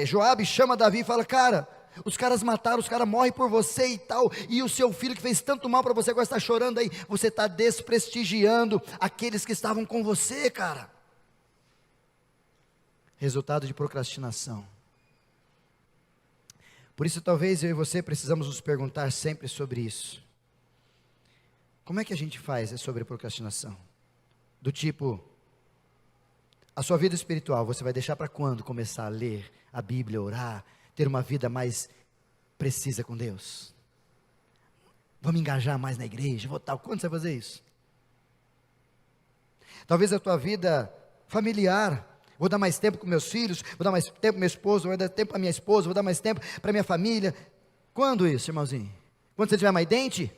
[SPEAKER 1] Joabe chama Davi e fala, cara, os caras mataram, os caras morrem por você e tal, e o seu filho que fez tanto mal para você, agora está chorando aí, você está desprestigiando aqueles que estavam com você, cara. Resultado de procrastinação. Por isso talvez eu e você precisamos nos perguntar sempre sobre isso. Como é que a gente faz sobre procrastinação? Do tipo, a sua vida espiritual, você vai deixar para quando começar a ler a Bíblia, orar, ter uma vida mais precisa com Deus? Vamos engajar mais na igreja, quando você vai fazer isso? Talvez a tua vida familiar, vou dar mais tempo com meus filhos, vou dar mais tempo para meu esposo, vou dar tempo para minha esposa, vou dar mais tempo para minha família. Quando isso, irmãozinho? Quando você tiver mais dente?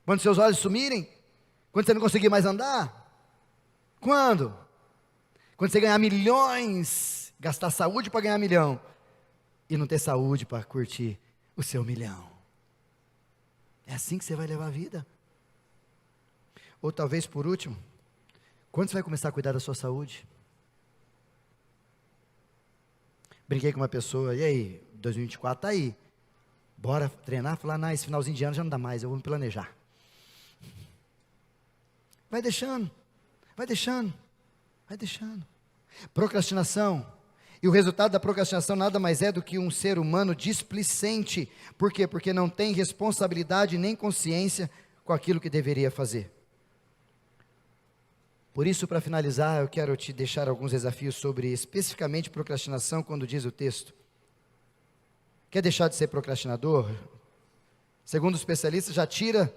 [SPEAKER 1] Quando seus olhos sumirem? Quando você não conseguir mais andar? Quando? Quando você ganhar milhões, gastar saúde para ganhar milhão, e não ter saúde para curtir o seu milhão. É assim que você vai levar a vida? Ou talvez por último, quando você vai começar a cuidar da sua saúde? Brinquei com uma pessoa, e aí, 2024 está aí, bora treinar? Falar, não, esse finalzinho de ano já não dá mais, eu vou me planejar. Vai deixando, vai deixando, vai deixando. Procrastinação, e o resultado da procrastinação nada mais é do que um ser humano displicente. Por quê? Porque não tem responsabilidade nem consciência com aquilo que deveria fazer. Por isso, para finalizar, eu quero te deixar alguns desafios sobre especificamente procrastinação, quando diz o texto. Quer deixar de ser procrastinador? Segundo os especialistas, já tira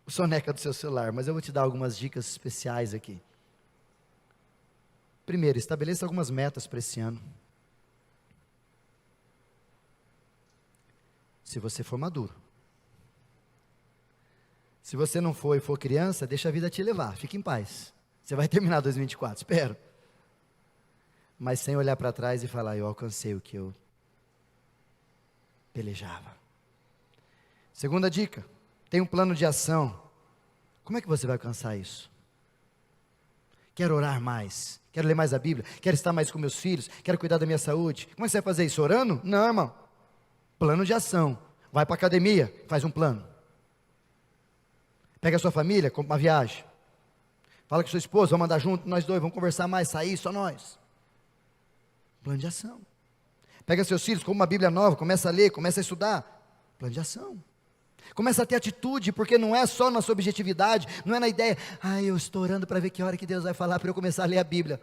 [SPEAKER 1] o soneca do seu celular, mas eu vou te dar algumas dicas especiais aqui. Primeiro, estabeleça algumas metas para esse ano. Se você for maduro. Se você não for e for criança, deixa a vida te levar, fique em paz. Você vai terminar 2024, espero. Mas sem olhar para trás e falar, eu alcancei o que eu pelejava. Segunda dica, tem um plano de ação. Como é que você vai alcançar isso? Quero orar mais, quero ler mais a Bíblia, quero estar mais com meus filhos, quero cuidar da minha saúde. Como é que você vai fazer isso? Orando? Não, irmão. Plano de ação. Vai para a academia, faz um plano. Pega a sua família, compra uma viagem. Fala com sua esposa, vamos andar junto, nós dois, vamos conversar mais, sair, só nós. Plano de ação. Pega seus filhos, compra uma Bíblia nova, começa a ler, começa a estudar. Plano de ação. Começa a ter atitude, porque não é só na sua objetividade, não é na ideia, eu estou orando para ver que hora que Deus vai falar para eu começar a ler a Bíblia.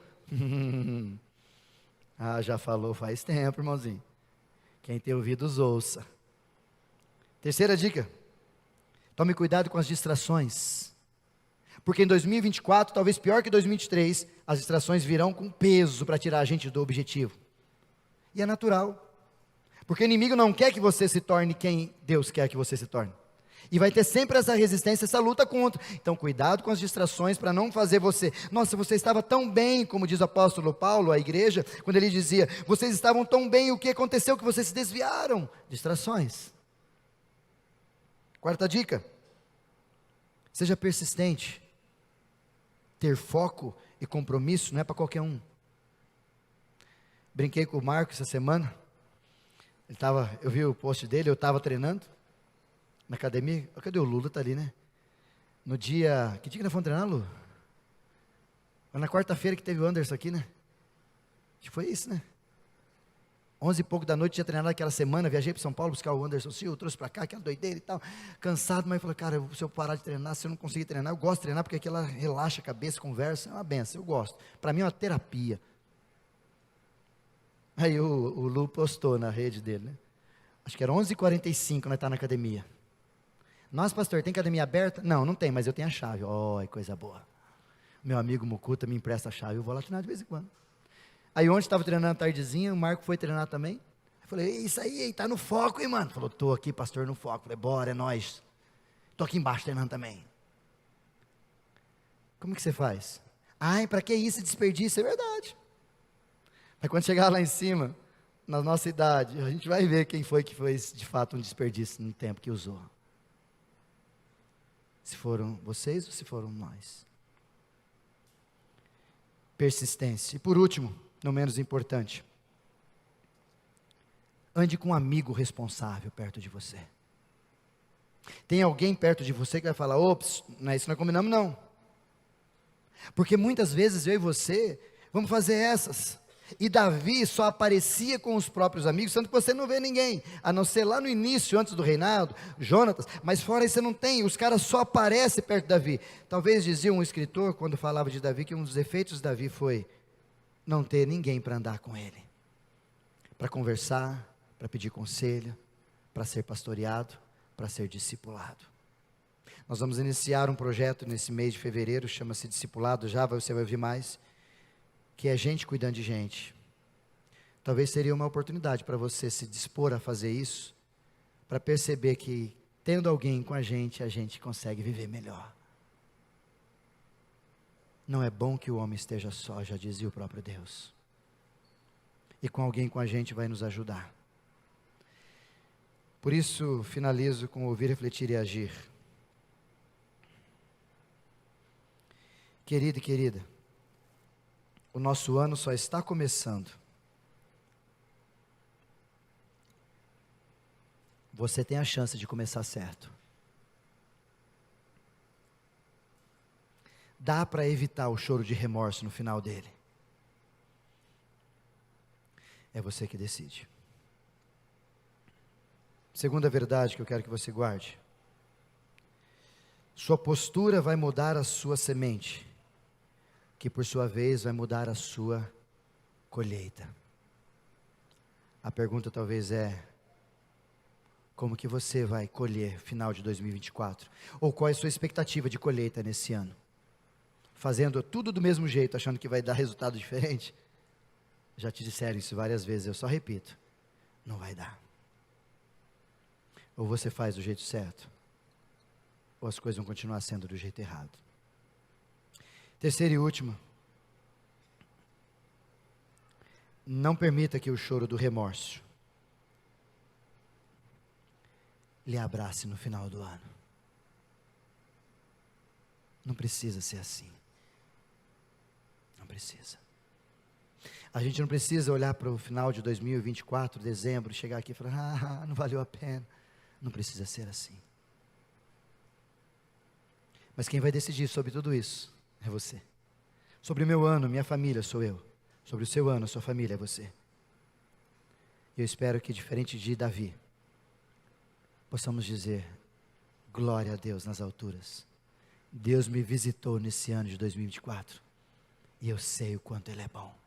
[SPEAKER 1] Já falou faz tempo, irmãozinho. Quem tem ouvidos, ouça. Terceira dica, tome cuidado com as distrações, porque em 2024, talvez pior que 2023, as distrações virão com peso para tirar a gente do objetivo, e é natural, porque o inimigo não quer que você se torne quem Deus quer que você se torne, e vai ter sempre essa resistência, essa luta contra. Então cuidado com as distrações para não fazer você, nossa, você estava tão bem, como diz o apóstolo Paulo à igreja, quando ele dizia, vocês estavam tão bem, o que aconteceu que vocês se desviaram? Distrações. Quarta dica, seja persistente. Ter foco e compromisso não é para qualquer um. Brinquei com o Marco essa semana, eu vi o post dele, eu estava treinando na academia. Cadê o Lula? Está ali, né? No dia, que dia que nós fomos treinar, Lu? Foi na quarta-feira que teve o Anderson aqui, né? Acho que foi isso, né? 11 e pouco da noite, tinha treinado aquela semana, viajei para São Paulo buscar o Anderson Silva, trouxe para cá, aquela doideira e tal, cansado, mas falei, cara, se eu parar de treinar, se eu não conseguir treinar, eu gosto de treinar, porque aquilo relaxa a cabeça, conversa, é uma benção, eu gosto, para mim é uma terapia. Aí o Lu postou na rede dele, né? Acho que era 11h45, nós estávamos na academia. Nossa, pastor, tem academia aberta? Não, não tem, mas eu tenho a chave. Coisa boa. Meu amigo Mucuta me empresta a chave, eu vou lá treinar de vez em quando. Aí ontem estava treinando à tardezinha, o Marco foi treinar também. Eu falei, isso aí, tá no foco, hein, mano? Falou, tô aqui, pastor, no foco. Falei, bora, é nóis. Tô aqui embaixo treinando também. Como que você faz? Para que isso, desperdício? É verdade. Mas quando chegar lá em cima, na nossa idade, a gente vai ver quem foi que fez de fato um desperdício no tempo que usou. Se foram vocês ou se foram nós. Persistência. E por último, não menos importante, ande com um amigo responsável perto de você. Tem alguém perto de você que vai falar, ops, não é isso que nós combinamos não. Porque muitas vezes eu e você, vamos fazer essas. E Davi só aparecia com os próprios amigos, tanto que você não vê ninguém, a não ser lá no início, antes do reinado, Jonatas, mas fora isso você não tem, os caras só aparecem perto de Davi. Talvez dizia um escritor, quando falava de Davi, que um dos efeitos de Davi foi não ter ninguém para andar com ele, para conversar, para pedir conselho, para ser pastoreado, para ser discipulado. Nós vamos iniciar um projeto nesse mês de fevereiro, chama-se Discipulado, você vai ouvir mais, que é gente cuidando de gente. Talvez seria uma oportunidade para você se dispor a fazer isso, para perceber que tendo alguém com a gente consegue viver melhor. Não é bom que o homem esteja só, já dizia o próprio Deus. E com alguém com a gente vai nos ajudar. Por isso, finalizo com ouvir, refletir e agir. Querido e querida, o nosso ano só está começando. Você tem a chance de começar certo. Dá para evitar o choro de remorso no final dele. É você que decide. Segunda verdade que eu quero que você guarde. Sua postura vai mudar a sua semente, que por sua vez vai mudar a sua colheita. A pergunta talvez é, como que você vai colher final de 2024? Ou qual é a sua expectativa de colheita nesse ano? Fazendo tudo do mesmo jeito, achando que vai dar resultado diferente? Já te disseram isso várias vezes, eu só repito, não vai dar. Ou você faz do jeito certo, ou as coisas vão continuar sendo do jeito errado. Terceira e última, não permita que o choro do remorso lhe abrace no final do ano. Não precisa ser assim. Não precisa. A gente não precisa olhar para o final de 2024, dezembro, chegar aqui e falar, não valeu a pena. Não precisa ser assim. Mas quem vai decidir sobre tudo isso é você. Sobre o meu ano, minha família, sou eu. Sobre o seu ano, a sua família, é você. Eu espero que, diferente de Davi, possamos dizer, glória a Deus nas alturas. Deus me visitou nesse ano de 2024, e eu sei o quanto Ele é bom.